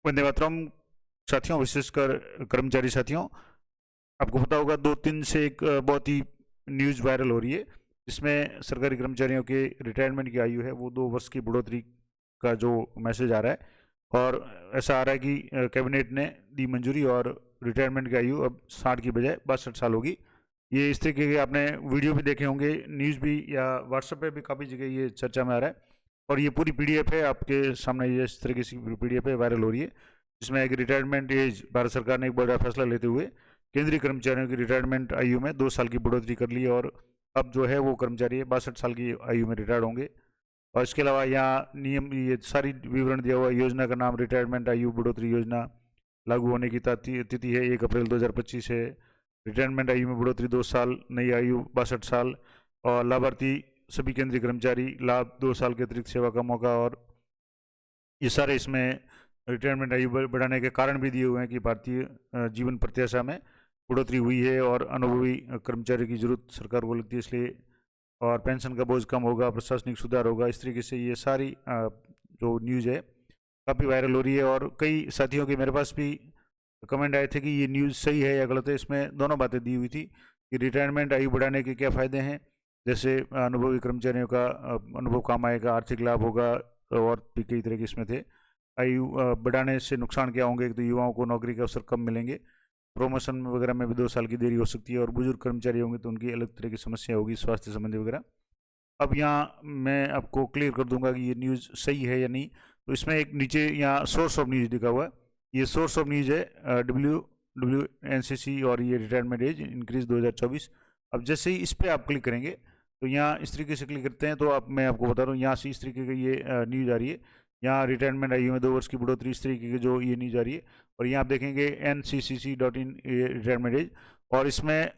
वंदे मातरम साथियों, विशेषकर कर्मचारी साथियों। आपको पता होगा 2 दिन से एक बहुत ही न्यूज़ वायरल हो रही है, जिसमें सरकारी कर्मचारियों के रिटायरमेंट की आयु है वो 2 वर्ष की बढ़ोतरी का जो मैसेज आ रहा है। और ऐसा आ रहा है कि कैबिनेट ने दी मंजूरी और रिटायरमेंट की आयु अब 60 की बजाय 62 साल होगी। ये इस तरीके के आपने वीडियो भी देखे होंगे, न्यूज़ भी, या व्हाट्सएप पे भी काफ़ी जगह ये चर्चा में आ रहा है। और ये पूरी पीडीएफ है आपके सामने, ये इस तरीके से पीडीएफ है, वायरल हो रही है, जिसमें एक रिटायरमेंट एज, भारत सरकार ने एक बड़ा फैसला लेते हुए केंद्रीय कर्मचारियों की रिटायरमेंट आयु में 2 साल की बढ़ोतरी कर ली। और अब जो है वो कर्मचारी 62 साल की आयु में रिटायर्ड होंगे। और इसके अलावा यहाँ नियम, ये सारी विवरण दिया हुआ है। योजना का नाम रिटायरमेंट आयु बढ़ोतरी योजना, लागू होने की तिथि है 1 अप्रैल 2025 है। रिटायरमेंट आयु में बढ़ोतरी 2 साल, नई आयु 62 साल। और लाभार्थी सभी केंद्रीय कर्मचारी, लाभ 2 साल के अतिरिक्त सेवा का मौका। और ये सारे इसमें रिटायरमेंट आयु बढ़ाने के कारण भी दिए हुए हैं कि भारतीय जीवन प्रत्याशा में बढ़ोतरी हुई है और अनुभवी कर्मचारी की जरूरत सरकार को लगती है, इसलिए। और पेंशन का बोझ कम होगा, प्रशासनिक सुधार होगा। इस तरीके से ये सारी जो न्यूज़ है काफ़ी वायरल हो रही है। और कई साथियों के मेरे पास भी कमेंट आए थे कि ये न्यूज़ सही है या गलत है। इसमें दोनों बातें दी हुई थी कि रिटायरमेंट आयु बढ़ाने के क्या फ़ायदे हैं, जैसे अनुभवी कर्मचारियों का अनुभव काम आएगा, आर्थिक लाभ होगा, और भी कई तरह के इसमें थे। आयु बढ़ाने से नुकसान क्या होंगे, एक तो युवाओं को नौकरी के अवसर कम मिलेंगे, प्रमोशन वगैरह में भी 2 साल की देरी हो सकती है, और बुजुर्ग कर्मचारी होंगे तो उनकी अलग तरह की समस्या होगी, स्वास्थ्य संबंधी वगैरह। अब यहाँ मैं आपको क्लियर कर दूंगा कि ये न्यूज़ सही है या नहीं। तो इसमें एक नीचे यहाँ सोर्स ऑफ न्यूज़ लिखा हुआ है, ये सोर्स ऑफ न्यूज़ है, WNCC, और ये रिटायरमेंट एज इंक्रीज 2024। अब जैसे ही इस पर आप क्लिक करेंगे तो यहाँ इस तरीके से क्लिक करते हैं तो आप, मैं आपको बता रहा हूँ, यहाँ से इस तरीके की ये न्यूज़ आ रही है। यहाँ रिटायरमेंट आयु में 2 वर्ष की बढ़ोतरी, इस तरीके की जो ये न्यूज़ आ रही है। और यहाँ आप देखेंगे NCCC.in रिटायरमेंट एज। और इसमें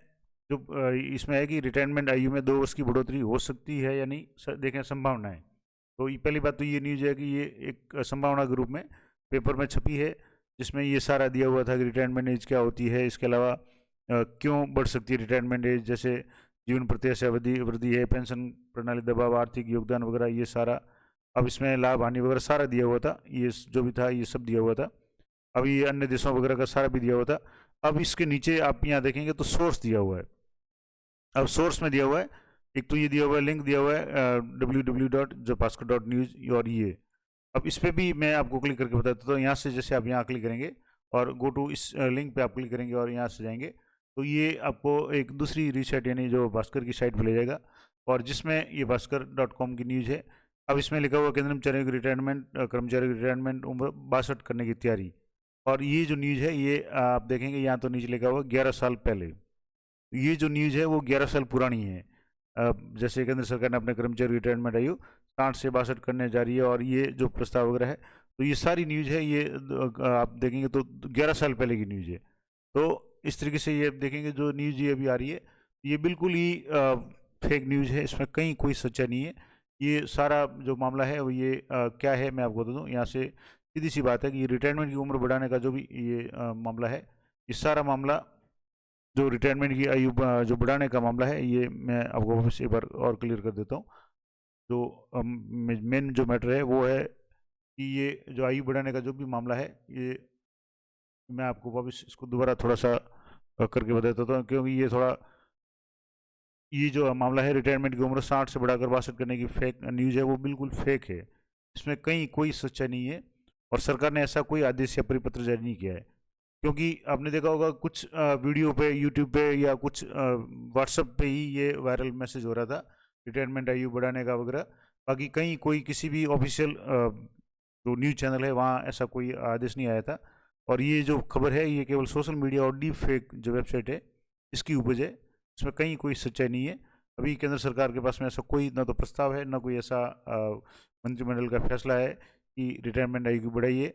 जो इसमें है कि रिटायरमेंट आयु में 2 वर्ष की बढ़ोतरी हो सकती है या नहीं, देखें संभावना है। तो ये पहली बात तो ये न्यूज़ है कि ये एक संभावना के रूप में पेपर में छपी है, जिसमें ये सारा दिया हुआ था कि रिटायरमेंट एज क्या होती है, इसके अलावा क्यों बढ़ सकती है रिटायरमेंट एज, जैसे जीवन प्रत्याशा अवधि वृद्धि है, पेंशन प्रणाली दबाव, आर्थिक योगदान वगैरह, ये सारा। अब इसमें लाभ हानि वगैरह सारा दिया हुआ था, ये जो भी था ये सब दिया हुआ था। अब ये अन्य देशों वगैरह का सारा भी दिया हुआ था। अब इसके नीचे आप यहाँ देखेंगे तो सोर्स दिया हुआ है। अब सोर्स में दिया हुआ है, एक तो ये दिया हुआ है, लिंक दिया हुआ है www.japaskar.news, और ये अब इस पर भी मैं आपको क्लिक करके बता देता हूँ। यहाँ से जैसे आप यहाँ क्लिक करेंगे और गो टू, इस लिंक पे आप क्लिक करेंगे और यहाँ से जाएंगे तो ये आपको एक दूसरी रीसाइट, यानी जो भास्कर की साइट पर ले जाएगा, और जिसमें ये भास्कर.com की न्यूज़ है। अब इसमें लिखा हुआ केंद्र कर्मचारियों की रिटायरमेंट, कर्मचारियों की रिटायरमेंट उम्र 62 करने की तैयारी। और ये जो न्यूज़ है ये आप देखेंगे यहाँ तो नीचे लिखा हुआ 11 साल पहले। ये जो न्यूज़ है वो 11 साल पुरानी है। जैसे केंद्र सरकार ने अपने कर्मचारी रिटायरमेंट आयु 60 से 62 करने जा रही है, और ये जो प्रस्ताव वगैरह है, तो ये सारी न्यूज़ है, ये आप देखेंगे तो 11 साल पहले की न्यूज़ है। तो इस तरीके से ये देखेंगे जो न्यूज़ ये अभी आ रही है, ये बिल्कुल ही फेक न्यूज़ है, इसमें कहीं कोई सच्चा नहीं है। ये सारा जो मामला है वो ये क्या है मैं आपको बता दूँ। यहाँ से सीधी सी बात है कि रिटायरमेंट की उम्र बढ़ाने का जो भी ये मामला है, ये सारा मामला जो रिटायरमेंट की आयु जो बढ़ाने का मामला है, ये मैं आपको वापस एक बार और क्लियर कर देता हूँ। जो मेन जो मैटर है वो है कि ये जो आयु बढ़ाने का जो भी मामला है, ये मैं आपको वापस इसको दोबारा थोड़ा सा करके बता देता हूँ, क्योंकि ये थोड़ा, ये जो मामला है रिटायरमेंट की उम्र 60 से बढ़ाकर 62 करने की फेक न्यूज़ है, वो बिल्कुल फेक है। इसमें कहीं कोई सच्चाई नहीं है, और सरकार ने ऐसा कोई आदेश या परिपत्र जारी नहीं किया है। क्योंकि आपने देखा होगा कुछ वीडियो पे, यूट्यूब पे, या कुछ व्हाट्सएप पे ही ये वायरल मैसेज हो रहा था रिटायरमेंट आयु बढ़ाने का वगैरह। बाकी कहीं कोई किसी भी ऑफिशियल जो न्यूज़ चैनल है वहाँ ऐसा कोई आदेश नहीं आया था। और ये जो खबर है ये केवल सोशल मीडिया और डीप फेक जो वेबसाइट है इसकी उपज है, इसमें कहीं कोई सच्चाई नहीं है। अभी केंद्र सरकार के पास में ऐसा कोई ना तो प्रस्ताव है, ना कोई ऐसा मंत्रिमंडल का फैसला है कि रिटायरमेंट आयु की बढ़ाई है।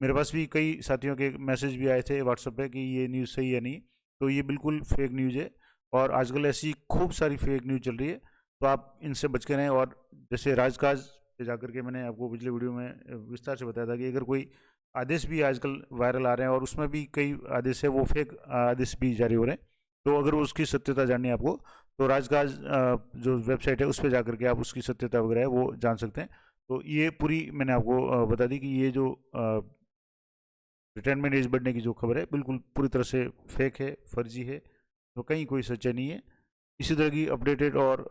मेरे पास भी कई साथियों के मैसेज भी आए थे व्हाट्सएप पे कि ये न्यूज़ सही है नहीं, तो ये बिल्कुल फेक न्यूज़ है। और आजकल ऐसी खूब सारी फेक न्यूज़ चल रही है, तो आप इनसे बच के रहें। और जैसे राजकाज पे जाकर के मैंने आपको पिछले वीडियो में विस्तार से बताया था कि अगर कोई आदेश भी आजकल वायरल आ रहे हैं और उसमें भी कई आदेश है वो फेक आदेश भी जारी हो रहे हैं, तो अगर उसकी सत्यता जाननी है आपको तो राजकाज जो वेबसाइट है उस पर जाकर के आप उसकी सत्यता वगैरह है वो जान सकते हैं। तो ये पूरी मैंने आपको बता दी कि ये जो रिटायरमेंट एज बढ़ने की जो खबर है बिल्कुल पूरी तरह से फेक है, फर्जी है, तो कहीं कोई सच्चाई नहीं है। इसी तरह की अपडेटेड और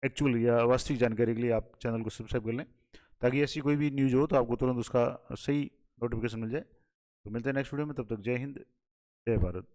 एक्चुअल या वास्तविक जानकारी के लिए आप चैनल को सब्सक्राइब कर लें, ताकि ऐसी कोई भी न्यूज़ हो तो आपको तुरंत उसका सही नोटिफिकेशन मिल जाए। तो मिलते हैं नेक्स्ट वीडियो में, तब तक जय हिंद, जय भारत।